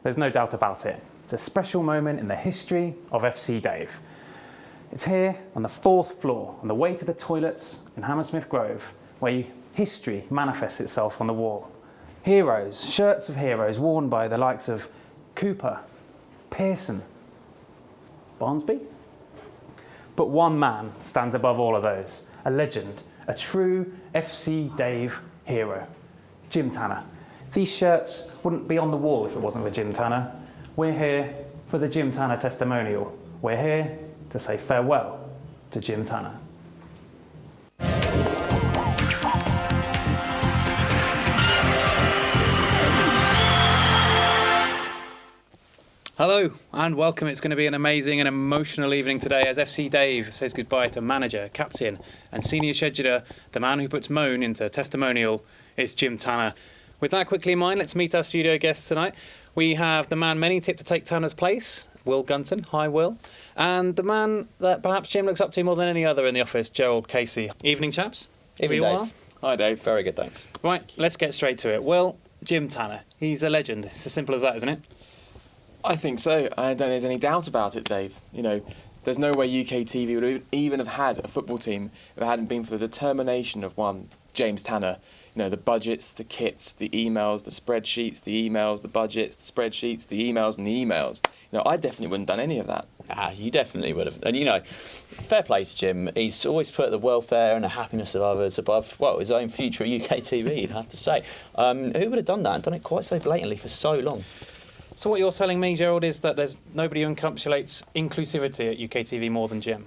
There's no doubt about it. It's a special moment in the history of FC Dave. It's here on the 4th floor, on the way to the toilets in Hammersmith Grove, where history manifests itself on the wall. Heroes, shirts of heroes worn by the likes of Cooper, Pearson, Barnsby. But one man stands above all of those, a legend, a true FC Dave hero, Jim Tanner. These shirts wouldn't be on the wall if it wasn't for Jim Tanner. We're here for the Jim Tanner Testimonial. We're here to say farewell to Jim Tanner. Hello and welcome. It's going to be an amazing and emotional evening today as FC Dave says goodbye to manager, captain and senior scheduler, the man who puts moan into Testimonial. It's Jim Tanner. With that quickly in mind, let's meet our studio guests tonight. We have the man many tipped to take Tanner's place, Will Gunton. Hi, Will. And the man that perhaps Jim looks up to more than any other in the office, Gerald Casey. Evening, chaps. Evening, Dave. Hi, Dave. Very good, thanks. Right, let's get straight to it. Will, Jim Tanner, he's a legend. It's as simple as that, isn't it? I think so. I don't think there's any doubt about it, Dave. You know, there's no way UK TV would even have had a football team if it hadn't been for the determination of one James Tanner. You know, the budgets, the kits, the emails, the spreadsheets, the emails, the budgets, the spreadsheets, the emails and the emails. You know, I definitely wouldn't have done any of that. You definitely would have. And, you know, fair play to Jim. He's always put the welfare and the happiness of others above, well, his own future at UK TV, you'd have to say. Who would have done that and done it quite so blatantly for so long? So what you're telling me, Gerald, is that there's nobody who encapsulates inclusivity at UK TV more than Jim?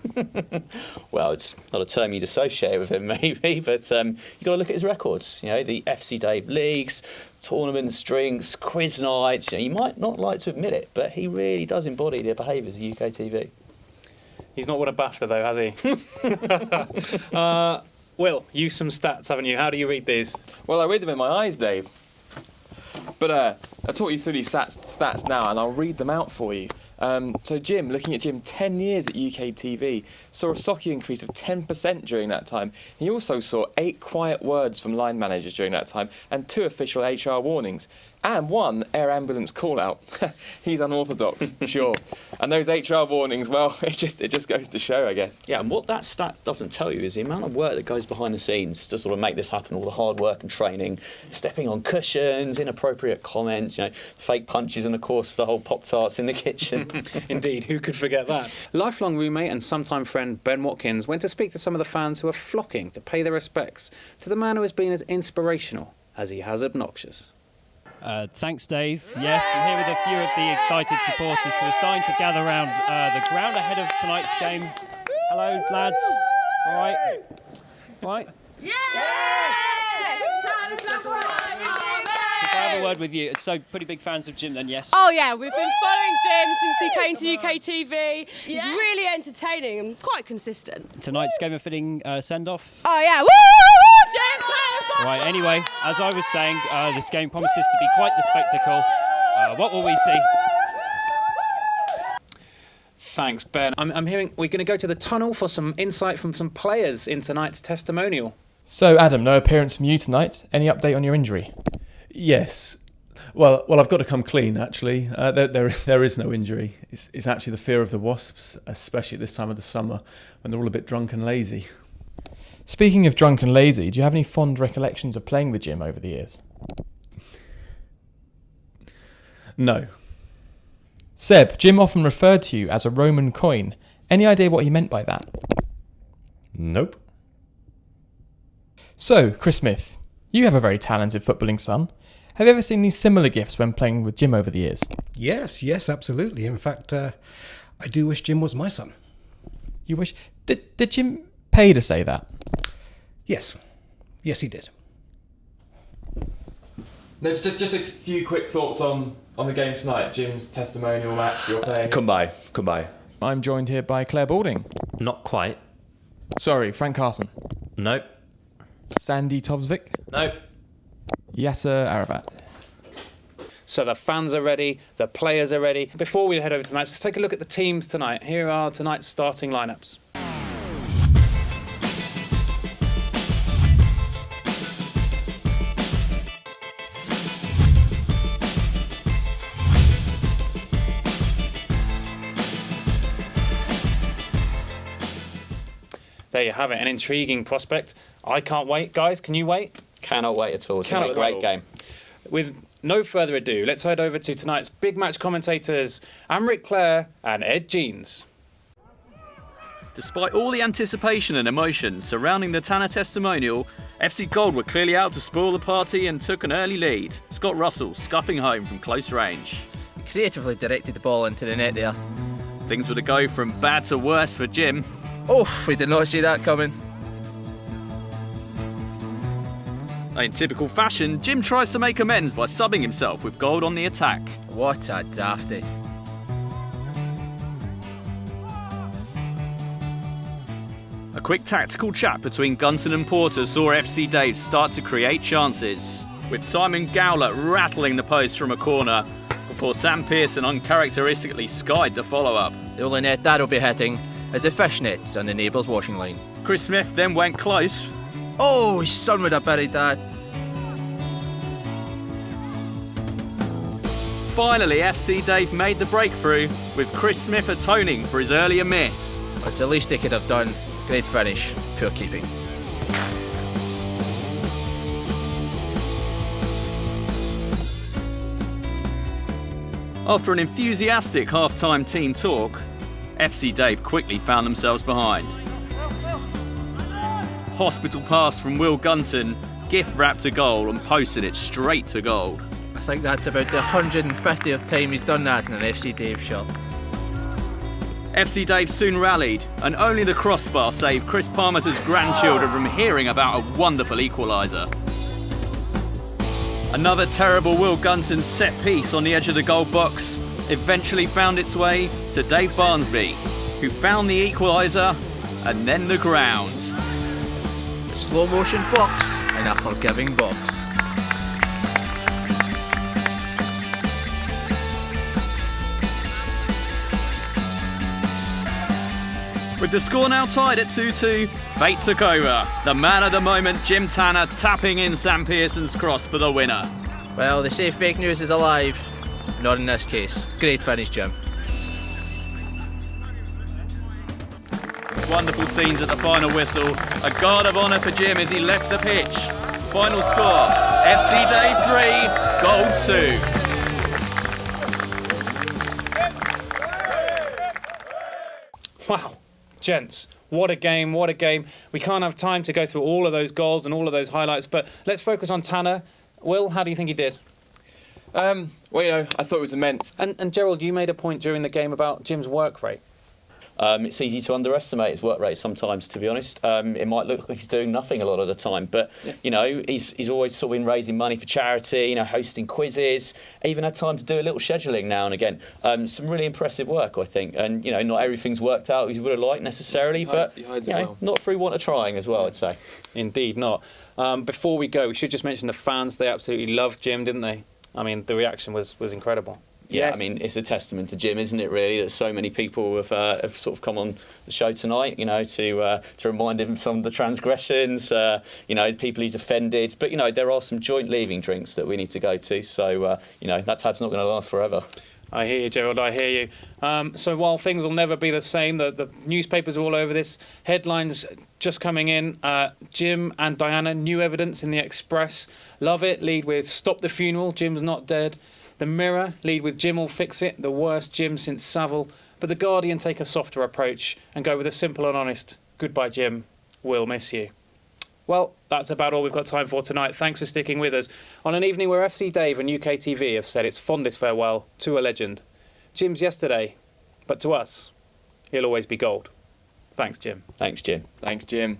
Well, it's not a term you'd associate with him, maybe, but you've got to look at his records. You know, the FC Dave leagues, tournaments, drinks, quiz nights. You know, you might not like to admit it, but he really does embody the behaviours of UK TV. He's not won a BAFTA, though, has he? Will, you some stats, haven't you? How do you read these? Well, I read them in my eyes, Dave. But I'll talk you through these stats now, and I'll read them out for you. So Jim, looking at Jim, 10 years at UK TV, saw a Socky increase of 10% during that time. He also saw 8 quiet words from line managers during that time, and 2 official HR warnings, and 1 air ambulance call-out. He's unorthodox, sure. And those HR warnings, well, it just goes to show, I guess. Yeah, and what that stat doesn't tell you is the amount of work that goes behind the scenes to sort of make this happen, all the hard work and training, stepping on cushions, inappropriate comments, you know, fake punches, and of course the whole Pop-Tarts in the kitchen. Indeed, who could forget that? Lifelong roommate and sometime friend Ben Watkins went to speak to some of the fans who are flocking to pay their respects to the man who has been as inspirational as he has obnoxious. Thanks, Dave. Yes, I'm here with a few of the excited supporters who are starting to gather around the ground ahead of tonight's game. Hello, lads. All right? Right? Yeah! If I have a word with you, so pretty big fans of Jim then, yes? Oh yeah, we've been following Jim since he came to UK TV. He's really entertaining and quite consistent. Tonight's game a fitting send-off? Oh yeah, woo! Jim! Right, anyway, as I was saying, this game promises to be quite the spectacle. What will we see? Thanks, Ben. I'm hearing we're going to go to the tunnel for some insight from some players in tonight's testimonial. So, Adam, no appearance from you tonight. Any update on your injury? Yes. Well, I've got to come clean, actually. There is no injury. It's actually the fear of the wasps, especially at this time of the summer, when they're all a bit drunk and lazy. Speaking of drunk and lazy, do you have any fond recollections of playing with Jim over the years? No. Seb, Jim often referred to you as a Roman coin. Any idea what he meant by that? Nope. So, Chris Smith, you have a very talented footballing son. Have you ever seen these similar gifts when playing with Jim over the years? Yes, absolutely. In fact, I do wish Jim was my son. You wish... Did Jim pay to say that? Yes, he did. No, just a few quick thoughts on the game tonight. Jim's testimonial match you're playing. Come by. I'm joined here by Claire Balding. Not quite. Sorry, Frank Carson. Nope. Sandy Tobsvik. Nope. Yasser Arabat. So the fans are ready, the players are ready. Before we head over tonight, let's take a look at the teams tonight. Here are tonight's starting lineups. there you have it, an intriguing prospect. I can't wait. Guys, can you wait? Cannot wait at all. It's going to be a great game. With no further ado, let's head over to tonight's big match commentators, Amrit Clare and Ed Jeans. Despite all the anticipation and emotion surrounding the Tanner testimonial, FC Gold were clearly out to spoil the party and took an early lead. Scott Russell scuffing home from close range. He creatively directed the ball into the net there. Things were to go from bad to worse for Jim. Oh, we did not see that coming. In typical fashion, Jim tries to make amends by subbing himself with Gold on the attack. What a dafty. A quick tactical chat between Gunton and Porter saw FC Dave start to create chances, with Simon Gowler rattling the post from a corner before Sam Pearson uncharacteristically skied the follow-up. The only net that'll be hitting is the fishnets on the neighbour's washing line. Chris Smith then went close. Oh, his son would have buried that. Finally, FC Dave made the breakthrough, with Chris Smith atoning for his earlier miss. It's the least they could have done. Great finish, poor keeping. After an enthusiastic half-time team talk, FC Dave quickly found themselves behind. Hospital pass from Will Gunton, gift wrapped to goal and posted it straight to Gold. I think that's about the 150th time he's done that in an FC Dave shot. FC Dave soon rallied, and only the crossbar saved Chris Parmiter's grandchildren from hearing about a wonderful equaliser. Another terrible Will Gunton set piece on the edge of the goal box eventually found its way to Dave Barnsby, who found the equaliser and then the ground. A slow motion fox in a forgiving box. With the score now tied at 2-2, fate took over. The man of the moment, Jim Tanner, tapping in Sam Pearson's cross for the winner. Well, they say fake news is alive. Not in this case. Great finish, Jim. Wonderful scenes at the final whistle. A guard of honour for Jim as he left the pitch. Final score, FC Dave 3, Gold 2. Wow, gents, what a game, what a game. We can't have time to go through all of those goals and all of those highlights, but let's focus on Tanner. Will, how do you think he did? Well, you know, I thought it was immense. And Gerald, you made a point during the game about Jim's work rate. It's easy to underestimate his work rate sometimes, to be honest. It might look like he's doing nothing a lot of the time, but you know, he's always sort of been raising money for charity, you know, hosting quizzes, even had time to do a little scheduling now and again. Some really impressive work, I think, and you know, not everything's worked out as he would have liked necessarily, but you know, not through want of trying as well, I'd say. Indeed not. Before we go, we should just mention the fans. They absolutely loved Jim, didn't they? I mean, the reaction was incredible. Yeah, I mean, it's a testament to Jim, isn't it, really, that so many people have sort of come on the show tonight, you know, to remind him of some of the transgressions, you know, people he's offended. But, you know, there are some joint leaving drinks that we need to go to. So, you know, that tab's not going to last forever. I hear you, Gerald, I hear you. So while things will never be the same, the newspapers are all over this. Headlines just coming in. Jim and Diana, new evidence in the Express. Love it, lead with Stop the Funeral, Jim's not dead. The Mirror lead with Jim will fix it, the worst Jim since Savile. But The Guardian take a softer approach and go with a simple and honest, goodbye Jim, we'll miss you. Well, that's about all we've got time for tonight. Thanks for sticking with us on an evening where FC Dave and UK TV have said its fondest farewell to a legend. Jim's yesterday, but to us, he'll always be gold. Thanks, Jim. Thanks, Jim. Thanks, Jim.